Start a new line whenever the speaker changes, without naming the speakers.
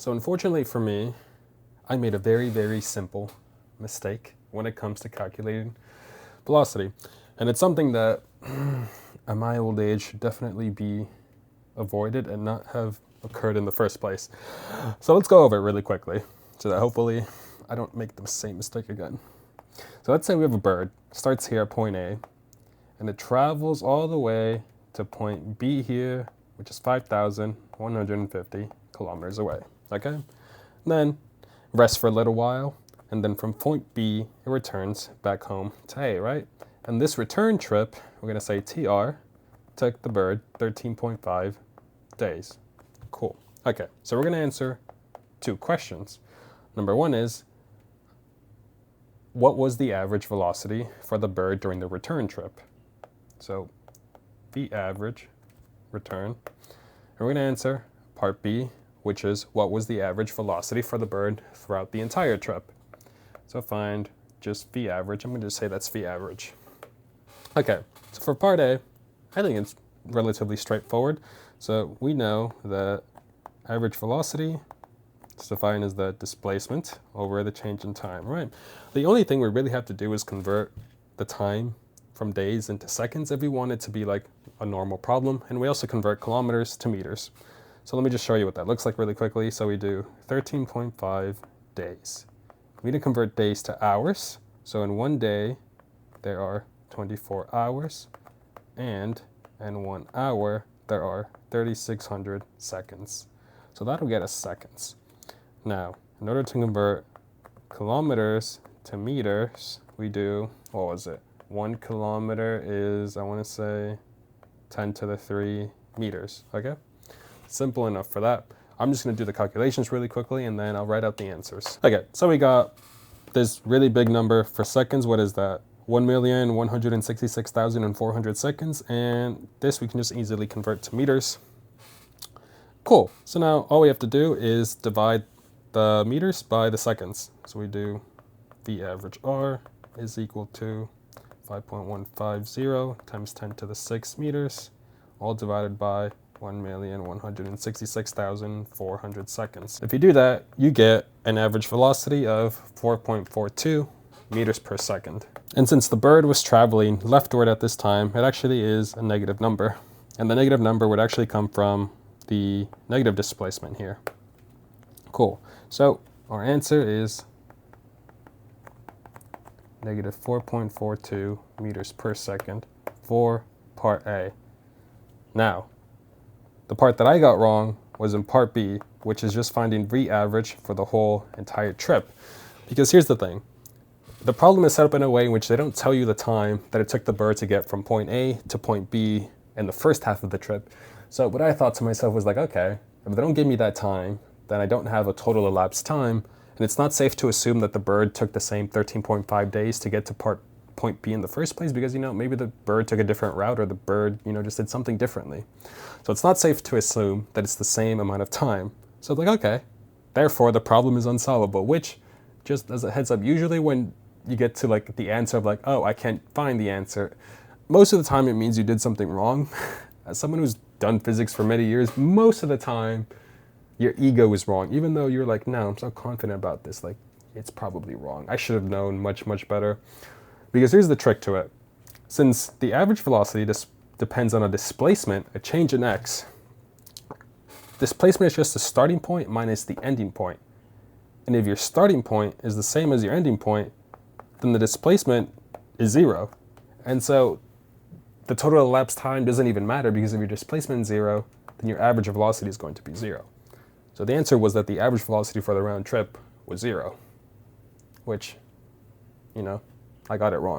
So unfortunately for me, I made a very simple mistake when it comes to calculating velocity. And it's something that at my old age should definitely be avoided and not have occurred in the first place. So let's go over it really quickly so that hopefully I don't make the same mistake again. So let's say we have a bird, starts here at point A, and it travels all the way to point B here, which is 5,150 kilometers away, okay? And then rests for a little while, and then from point B, it returns back home to A, right? And this return trip, we're gonna say TR, took the bird 13.5 days. Cool. Okay, so we're gonna answer two questions. Number one is, what was the average velocity for the bird during the return trip? So the average return. And we're gonna answer part B, which is what was the average velocity for the bird throughout the entire trip. So find just V average. I'm going to just say that's V average. Okay, so for part A, I think it's relatively straightforward. So we know that average velocity is defined as the displacement over the change in time, right? The only thing we really have to do is convert the time from days into seconds if we want it to be like a normal problem. And we also convert kilometers to meters. So let me just show you what that looks like really quickly. So we do 13.5 days. We need to convert days to hours. So in one day, there are 24 hours. And in 1 hour, there are 3,600 seconds. So that'll get us seconds. Now, in order to convert kilometers to meters, we do, what was it? 1 kilometer is, I want to say, 10 to the 3 meters, okay? Simple enough for that. I'm just going to do the calculations really quickly and then I'll write out the answers. Okay, so we got this really big number for seconds. What is that? 1,166,400 seconds. And this we can just easily convert to meters. Cool. So now all we have to do is divide the meters by the seconds. So we do V average R is equal to 5.150 times 10 to the 6 meters, all divided by 1,166,400 seconds. If you do that, you get an average velocity of 4.42 meters per second. And since the bird was traveling leftward at this time, it actually is a negative number. And the negative number would actually come from the negative displacement here. Cool. So our answer is negative 4.42 meters per second for part A. Now, the part that I got wrong was in part B, which is just finding V average for the whole entire trip. Because here's the thing. The problem is set up in a way in which they don't tell you the time that it took the bird to get from point A to point B in the first half of the trip. So what I thought to myself was like, okay, if they don't give me that time, then I don't have a total elapsed time. And it's not safe to assume that the bird took the same 13.5 days to get to point B in the first place because, maybe the bird took a different route or the bird, just did something differently. So it's not safe to assume that it's the same amount of time. So it's like, okay, therefore the problem is unsolvable, which, just as a heads up, usually when you get to like the answer of like, oh, I can't find the answer, most of the time it means you did something wrong. As someone who's done physics for many years, most of the time your ego is wrong, even though you're like, no, I'm so confident about this, like it's probably wrong. I should have known much better. Because here's the trick to it. Since the average velocity depends on a displacement, a change in x, displacement is just the starting point minus the ending point. And if your starting point is the same as your ending point, then the displacement is 0. And so the total elapsed time doesn't even matter because if your displacement is 0, then your average velocity is going to be 0. So the answer was that the average velocity for the round trip was 0, which, I got it wrong.